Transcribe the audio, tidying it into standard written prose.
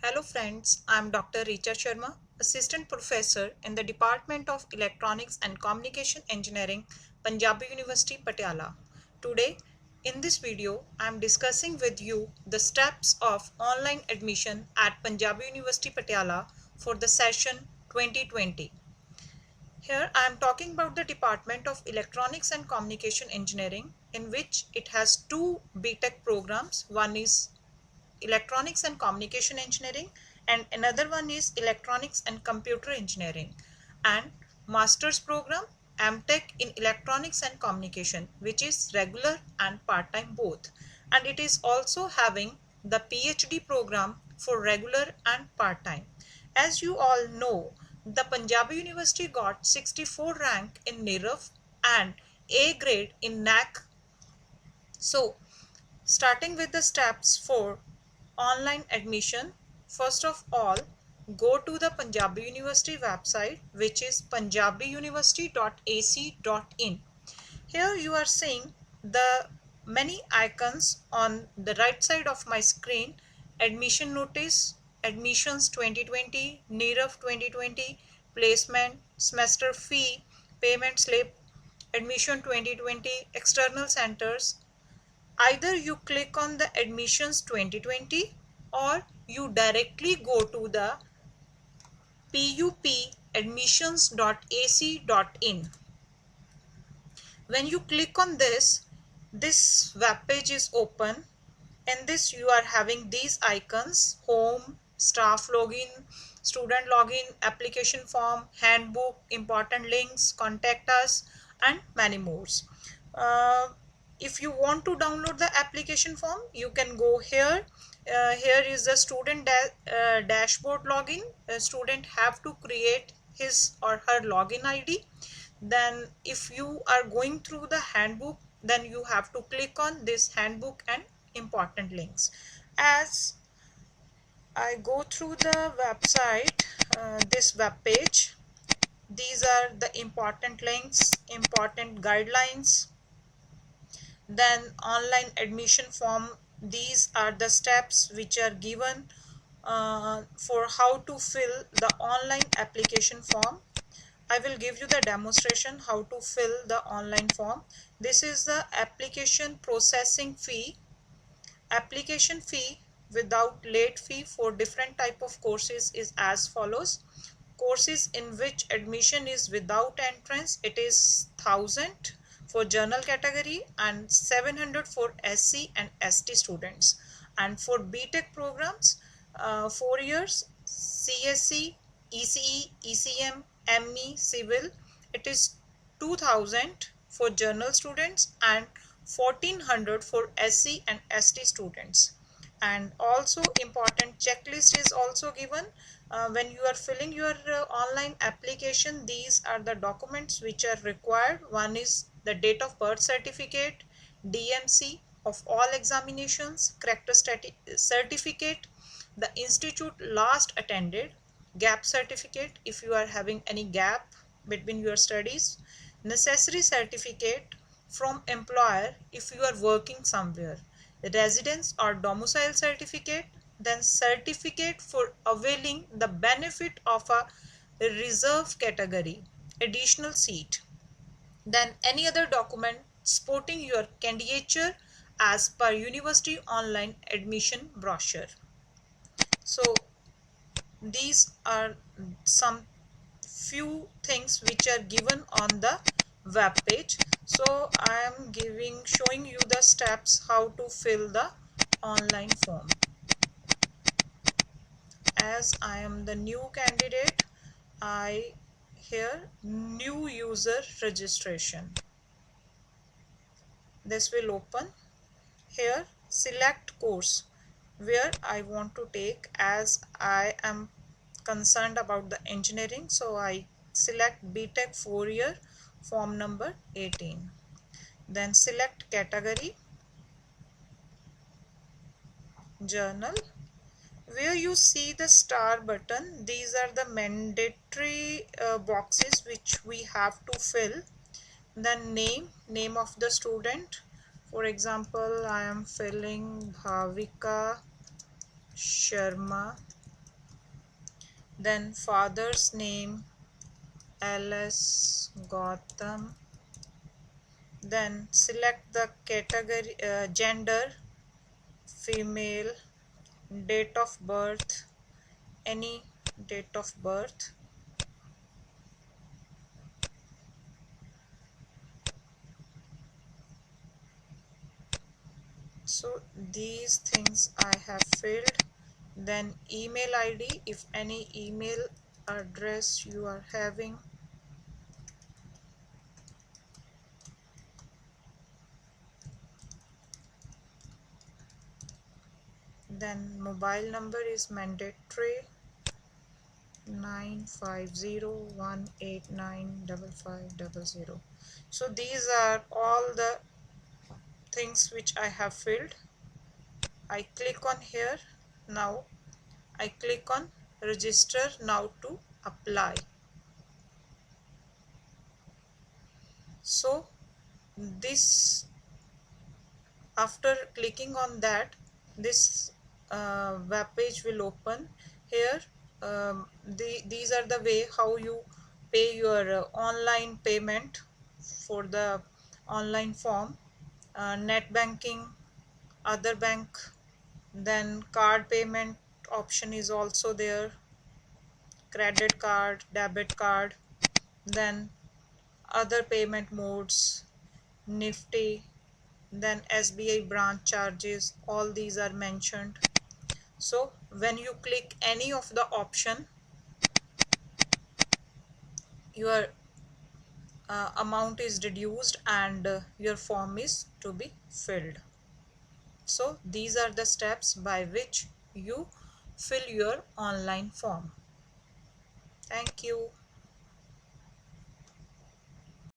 Hello friends, I am Dr. Richa Sharma, Assistant Professor in the Department of Electronics and Communication Engineering, Punjab University, Patiala. Today, in this video, I am discussing with you the steps of online admission at Punjab University, Patiala for the session 2020. Here I am talking about the Department of Electronics and Communication Engineering, in which it has two BTech programs. One is Electronics and Communication Engineering and another one is Electronics and Computer Engineering, and master's program MTech in Electronics and Communication, which is regular and part-time both, and it is also having the PhD program for regular and part-time. As you all know, the Punjabi University got 64 rank in NIRF and A grade in NAC. So starting with the steps for online admission, first of all, go to the Punjabi University website, which is punjabiuniversity.ac.in. Here you are seeing the many icons on the right side of my screen: admission notice, admissions 2020, NIRF 2020, placement, semester fee, payment slip, admission 2020, external centers. Either you click on the admissions 2020 or you directly go to the pupadmissions.ac.in. When you click on this web page is open. In this you are having these icons: home, staff login, student login, application form, handbook, important links, contact us, and many more. uh, if you want to download the application form, you can go here. Here is the student dashboard login. A student have to create his or her login ID. Then if you are going through the handbook, then you have to click on this handbook and important links. As I go through the website, this web page, these are the important links, important guidelines, then online admission form. These are the steps which are given for how to fill the online application form. I will give you the demonstration how to fill the online form. This is the application processing fee. Application fee without late fee for different type of courses is as follows. Courses in which admission is without entrance, it is 1000 for general category and 700 for SC and ST students. And for BTech programs, 4 years, CSC, ECE, ECM, ME, Civil, it is 2000 for general students and 1400 for SC and ST students. And also important checklist is also given. When you are filling your online application, these are the documents which are required. One is the date of birth certificate, DMC of all examinations, character certificate, the institute last attended, gap certificate if you are having any gap between your studies, necessary certificate from employer if you are working somewhere, residence or domicile certificate, then certificate for availing the benefit of a reserve category, additional seat, then any other document supporting your candidature as per university online admission brochure. So these are some few things which are given on the web page. So I am showing you the steps how to fill the online form. As I am the new candidate, I here new user registration. This will open. Here select course where I want to take. As I am concerned about the engineering, so I select BTech 4-year, form number 18. Then select category, journal. Where you see the star button, these are the mandatory boxes which we have to fill. Then name of the student. For example, I am filling Bhavika Sharma then father's name LS Gautam, then select the category, gender female, date of birth any date of birth, so these things I have filled. Then email ID, if any email address you are having, then mobile number is mandatory 9501895500. So these are all the things which I have filled. I click on here. Now I click on register now to apply. So this, after clicking on that, this web page will open. Here these are the way how you pay your online payment for the online form, net banking, other bank, then card payment option is also there, credit card, debit card, then other payment modes, Nifty, then SBI branch charges, all these are mentioned. So when you click any of the option, your amount is reduced and your form is to be filled. So these are the steps by which you fill your online form. Thank you.